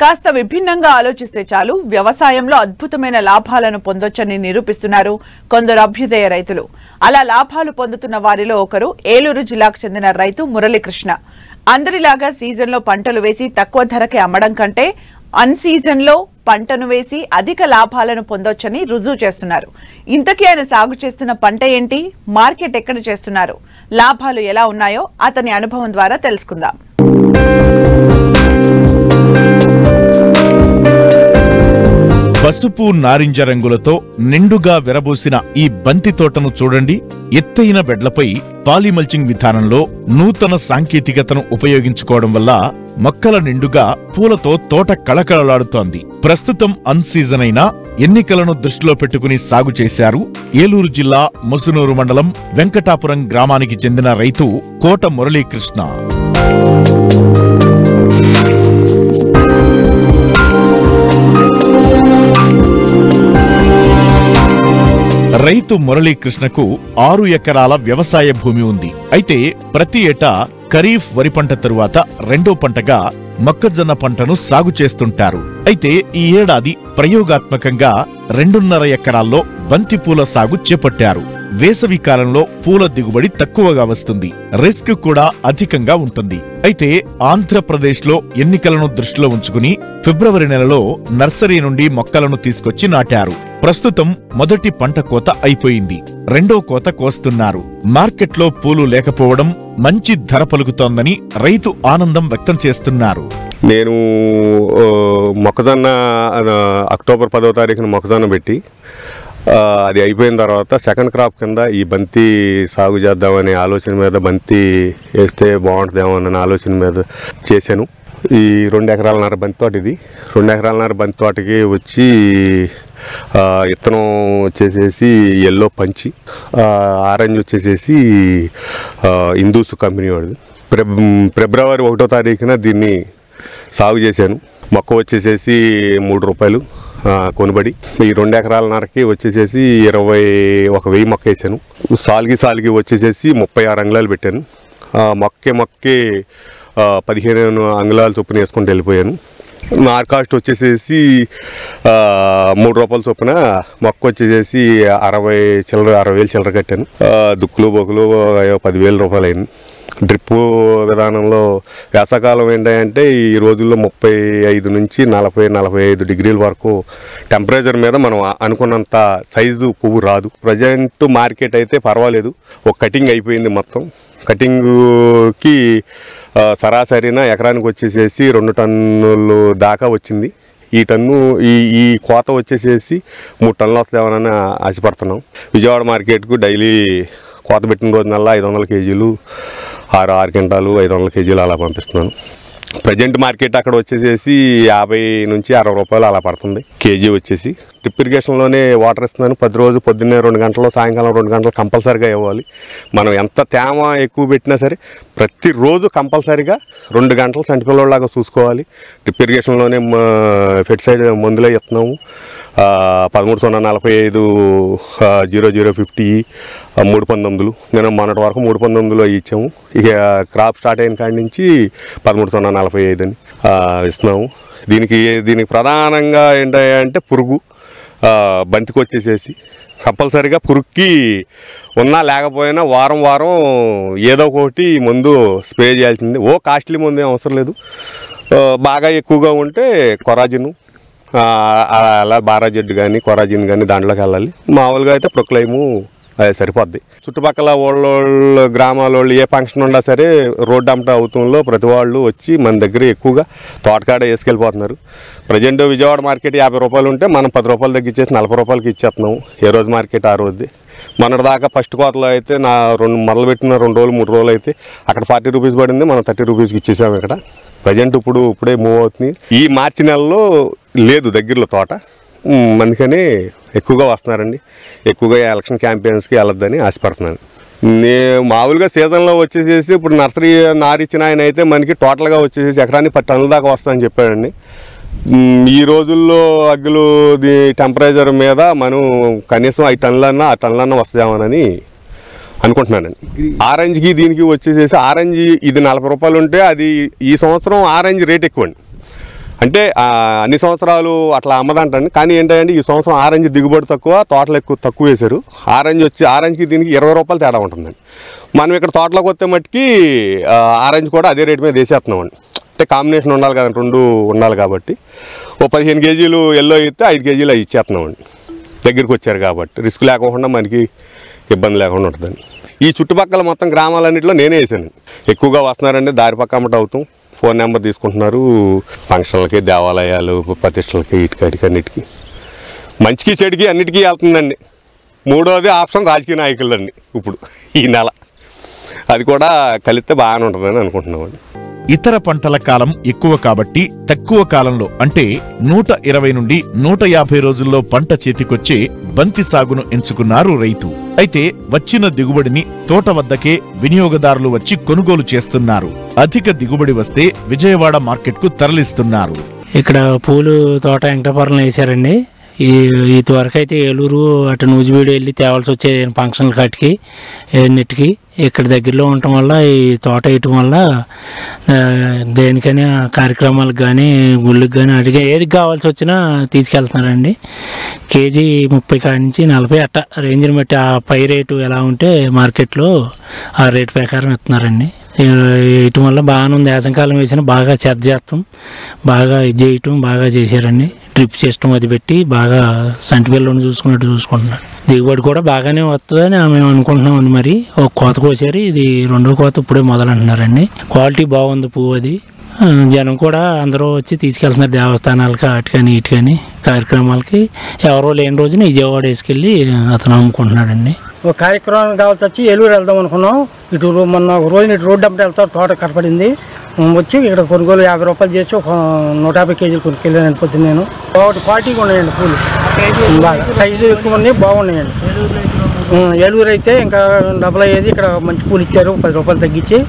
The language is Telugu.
కాస్త విభిన్నంగా ఆలోచిస్తే చాలు వ్యవసాయంలో అద్భుతమైన లాభాలను పొందొచ్చని నిరూపిస్తున్నారు కొందరు అభ్యుదయ రైతులు. అలా లాభాలు పొందుతున్న వారిలో ఒకరు ఏలూరు జిల్లాకు చెందిన రైతు మురళీకృష్ణ. అందరిలాగా సీజన్లో పంటలు వేసి తక్కువ ధరకే అమ్మడం కంటే అన్ సీజన్లో పంటను వేసి అధిక లాభాలను పొందొచ్చని రుజువు చేస్తున్నారు. ఇంతకీ ఆయన సాగు చేస్తున్న పంట ఏంటి, మార్కెట్ ఎక్కడ చేస్తున్నారు, లాభాలు ఎలా ఉన్నాయో అతని అనుభవం ద్వారా తెలుసుకుందాం. పసుపు నారింజ రంగులతో నిండుగా విరబూసిన ఈ బంతి తోటను చూడండి. ఎత్తైన బెడ్లపై పాలిమల్చింగ్ విధానంలో నూతన సాంకేతికతను ఉపయోగించుకోవడం వల్ల మొక్కల నిండుగా పూలతో తోట కళకళలాడుతోంది. ప్రస్తుతం అన్ సీజన్ అయినా ఎన్నికలను దృష్టిలో పెట్టుకుని సాగు చేశారు ఏలూరు జిల్లా ముసునూరు మండలం వెంకటాపురం గ్రామానికి చెందిన రైతు కోట మురళీకృష్ణ. రైతు మురళీకృష్ణకు 6 ఎకరాల వ్యవసాయ భూమి ఉంది. అయితే ప్రతి ఏటా ఖరీఫ్ వరి పంట తరువాత రెండో పంటగా మొక్కజొన్న పంటను సాగు చేస్తుంటారు. అయితే ఈ ఏడాది ప్రయోగాత్మకంగా 2.5 ఎకరాల్లో బంతిపూల సాగు చేపట్టారు. వేసవి కాలంలో పూల దిగుబడి తక్కువగా వస్తుంది, రిస్క్ కూడా అధికంగా ఉంటుంది. అయితే ఆంధ్రప్రదేశ్లో ఎన్నికలను దృష్టిలో ఉంచుకుని ఫిబ్రవరి నెలలో నర్సరీ నుండి మొక్కలను తీసుకొచ్చి నాటారు. ప్రస్తుతం మొదటి పంట కోత అయిపోయింది, రెండో కోత కోస్తున్నారు. మార్కెట్లో పూలు లేకపోవడం మంచి ధర పలుకుతోందని రైతు ఆనందం వ్యక్తం చేస్తున్నారు. నేను మొక్కజొన్న అక్టోబర్ 10వ తారీఖున మొక్కజొన్న పెట్టి అది అయిపోయిన తర్వాత సెకండ్ క్రాప్ కింద ఈ బంతి సాగు చేద్దామనే ఆలోచన మీద, బంతి వేస్తే బాగుంటుందేమో అన్న ఆలోచన మీద చేశాను. ఈ 2 ఎకరాలన్నర బంతి తోట, ఇది 2 ఎకరాలన్నర బంతి తోటకి వచ్చి విత్తనం వచ్చేసేసి ఎల్లో పంచి, ఆరెంజ్ వచ్చేసేసి ఇందూస్ కంపెనీ వాడిది. ఫిబ్రవరి 1వ తారీఖున దీన్ని సాగు చేశాను. మొక్క వచ్చేసేసి 3 రూపాయలు కొనుబడి. ఈ 2 ఎకరాలన్నరకి వచ్చేసేసి 21,000 మొక్క వేసాను. సాల్కి వచ్చేసేసి 36 అంగుళాలు పెట్టాను. మొక్కే 15 అంగుళాలు చొప్పున వేసుకుంటూ వెళ్ళిపోయాను. నార్ కాస్ట్ వచ్చేసేసి 3 రూపాయల చొప్పున మొక్క వచ్చేసేసి 60,000 చిల్లర కట్టాను. దుక్కులు బొక్కులు 10,000 రూపాయలు అయింది. డ్రిప్ విధానంలో వేసవకాలం ఏంటంటే ఈ రోజుల్లో 35 నుంచి 40-45 డిగ్రీల వరకు టెంపరేచర్ మీద మనం అనుకున్నంత సైజు పువ్వు రాదు. ప్రజెంట్ మార్కెట్ అయితే పర్వాలేదు, ఒక కటింగ్ అయిపోయింది. మొత్తం కటింగ్కి సరాసరిన ఎకరానికి వచ్చేసేసి 2 టన్నులు దాకా వచ్చింది. ఈ కోత వచ్చేసేసి 3 టన్నులు వస్తామని ఆశపడుతున్నాం. విజయవాడ మార్కెట్కు డైలీ కోత పెట్టిన రోజునల్లా 500 కేజీలు, 6 క్వింటాలు 500 కేజీలు అలా పంపిస్తున్నాను. ప్రజెంట్ మార్కెట్ అక్కడ వచ్చేసేసి 50 నుంచి 60 రూపాయలు అలా పడుతుంది కేజీ వచ్చేసి. డ్రిప్ ఇరిగేషన్లోనే వాటర్ ఇస్తున్నాను. ప్రతిరోజు పొద్దున్నే 2 గంటలు, సాయంకాలం 2 గంటలు కంపల్సరీగా ఇవ్వాలి. మనం ఎంత తేమ ఎక్కువ పెట్టినా సరే ప్రతిరోజు కంపల్సరీగా 2 గంటలు సంటిపిల్లలాగా చూసుకోవాలి. డ్రిప్ ఇరిగేషన్లోనే ఫెర్టిసైడ్ మందులే ఇస్తున్నాము. 1345 0050 319 నేను మొన్నటి వరకు 319 ఇచ్చాము. ఇక క్రాప్ స్టార్ట్ అయిన కాడి నుంచి 1345 అని ఇస్తున్నాము. దీనికి ప్రధానంగా ఏంటంటే పురుగు, బంతికి వచ్చేసేసి కంపల్సరీగా పురుగుకి ఉన్నా లేకపోయినా వారం ఏదో ఒకటి మందు స్ప్రే చేయాల్సింది. కాస్ట్లీ మందు ఏం అవసరం లేదు. బాగా ఎక్కువగా ఉంటే కొరాజిన్, అలా బారాజెడ్ కానీ కొరాజిన్ కానీ దాంట్లోకి వెళ్ళాలి. మామూలుగా అయితే ప్రొక్లైము అది సరిపోద్ది. చుట్టుపక్కల వాళ్ళ గ్రామాల వాళ్ళు ఏ ఫంక్షన్ ఉన్నా సరే రోడ్డు అంతా అవుతుందో ప్రతి వాళ్ళు వచ్చి మన దగ్గర ఎక్కువగా తోటకాడ వేసుకెళ్ళిపోతున్నారు. ప్రజెంట్ విజయవాడ మార్కెట్ 50 రూపాయలు ఉంటే మనం 10 రూపాయలు తగ్గించేసి 40 రూపాయలకి ఇచ్చేస్తున్నాము. ఏ రోజు మార్కెట్ ఆ రోజుది. మొన్నటిదాకా ఫస్ట్ కోతలో అయితే మొదలుపెట్టిన 2 రోజులు 3 రోజులు అయితే అక్కడ 40 రూపీస్ పడింది, మనం 30 రూపీస్కి ఇచ్చేసాము. ఇక్కడ ప్రజెంట్ ఇప్పుడే మూవ్ అవుతుంది. ఈ మార్చి నెలలో లేదు దగ్గరలో తోట, అందుకని ఎక్కువగా వస్తున్నారండి. ఎక్కువగా ఎలక్షన్ క్యాంపెయిన్స్కి వెళ్ళొద్దని ఆశపడుతున్నాను. మామూలుగా సీజన్లో వచ్చేసేసి ఇప్పుడు నర్సరీ నారిచ్చిన ఆయన అయితే మనకి టోటల్గా వచ్చేసేసి ఎకరానికి 10 టన్నుల దాకా వస్తుందని చెప్పాడండి. ఈ రోజుల్లో అగ్గులు టెంపరేచర్ మీద మనం కనీసం 5 టన్నులన్నా 6 టన్నులన్నా వస్తామని అనుకుంటున్నానండి. ఆరెంజ్కి దీనికి వచ్చేసేసి ఆరెంజ్ ఇది 40 రూపాయలు ఉంటే అది ఈ సంవత్సరం ఆరెంజ్ రేట్ ఎక్కువ అండి. అంటే అన్ని సంవత్సరాలు అట్లా అమ్మదంటండి. కానీ ఏంటంటే ఈ సంవత్సరం ఆరెంజ్ దిగుబడి తక్కువ, తోటలు తక్కువ వేశారు. ఆరెంజ్కి దీనికి 20 రూపాయలు తేడా ఉంటుందండి. మనం ఇక్కడ తోటలోకి వస్తే మట్టుకి ఆరెంజ్ కూడా అదే రేటు మీద వేసేస్తున్నామండి. అంటే కాంబినేషన్ ఉండాలి కదండి, 2 ఉండాలి కాబట్టి. ఓ 15 కేజీలు ఎల్లో అయితే 5 కేజీలు అవి ఇచ్చేస్తున్నామండి. దగ్గరికి వచ్చారు కాబట్టి రిస్క్ లేకుండా మనకి ఇబ్బంది లేకుండా ఉంటుందండి. ఈ చుట్టుపక్కల మొత్తం గ్రామాలన్నింటిలో నేనే వేసాను. ఎక్కువగా వస్తున్నారండి, దారి పక్క అమ్మట అవుతాం, ఫోన్ నెంబర్ తీసుకుంటున్నారు. ఫంక్షన్లకి, దేవాలయాలు, ప్రతిష్టలకి, ఇటుకటికి అన్నిటికీ, మంచికి చెడుకి అన్నిటికీ వెళ్తుందండి. 3వది ఆప్షన్ రాజకీయ నాయకులండి. ఇప్పుడు ఈ నెల అది కూడా కలిస్తే బాగానే ఉంటుందని అనుకుంటున్నామండి. ఇతర పంటల కాలం ఎక్కువ కాబట్టి తక్కువ కాలంలో అంటే 120 నుండి 150 రోజుల్లో పంట చేతికొచ్చే బంతి సాగును ఎంచుకున్నారు రైతు. అయితే వచ్చిన దిగుబడిని తోట వద్దకే వినియోగదారులు వచ్చి కొనుగోలు చేస్తున్నారు. అధిక దిగుబడి వస్తే విజయవాడ మార్కెట్కు తరలిస్తున్నారు. ఇక్కడ పూలు తోట వెంకటాపురంలో వేశారండి. ఇదివరకు అయితే ఏలూరు అటు నూజివీడు వెళ్ళి తేవాల్సి వచ్చేది ఫంక్షన్ల కాటికి నెట్కి. ఇక్కడ దగ్గరలో ఉండటం వల్ల ఈ తోట వేయటం వల్ల దేనికైనా కార్యక్రమాలకు కానీ గుళ్ళకి కానీ అడిగే ఏది కావాల్సి వచ్చినా తీసుకెళ్తున్నారండి. కేజీ 30 కాడి నుంచి 40 అట్ట రేంజ్ని బట్టి ఆ పై రేటు ఎలా ఉంటే మార్కెట్లో ఆ రేటు ప్రకారం ఇస్తున్నారండి. వేయటం వల్ల బాగానే ఉంది. వేసంకాలం వేసిన బాగా చెత్త చేస్తాం, బాగా ఇది చేయటం బాగా చేశారండి. డ్రిప్ సిస్టమ్ అది పెట్టి బాగా సంటి పిల్లని చూసుకున్నట్టు చూసుకుంటున్నాను. దిగుబడి కూడా బాగానే వస్తుందని మేము అనుకుంటున్నామండి. మరి ఒక కోత కోసారు, ఇది 2వ కోత ఇప్పుడే మొదలంటున్నారండి. క్వాలిటీ బాగుంది పువ్వు. అది జనం కూడా అందరూ వచ్చి తీసుకెళ్తున్నారు దేవస్థానాలకి, అటుకని ఇటుకని కార్యక్రమాలకి. ఎవరో లేని రోజున విజయవాడ వేసుకెళ్ళి అతను అమ్ముకుంటున్నాడండి. ఒక కార్యక్రమం కావాల్సి వచ్చి ఏలూరు వెళ్దాం అనుకున్నాం. ఇటు మొన్న ఒక రోజున ఇటు రోడ్డు అమ్మటే వెళ్తారు, తోట కనపడింది. వచ్చి ఇక్కడ కొనుగోలు 50 రూపాయలు చేసి ఒక 150 కేజీలు కొనుక్కెళ్ళాను అనిపోతుంది. నేను ఒకటి క్వాలిటీగా ఉన్నాయండి పూలు, బాగా సైజు ఎక్కువ ఉన్నాయి, బాగున్నాయండి. ఏలూరు అయితే ఇంకా డబుల్ అయ్యేది. ఇక్కడ మంచి పూలు ఇచ్చారు, 10 రూపాయలు తగ్గించి.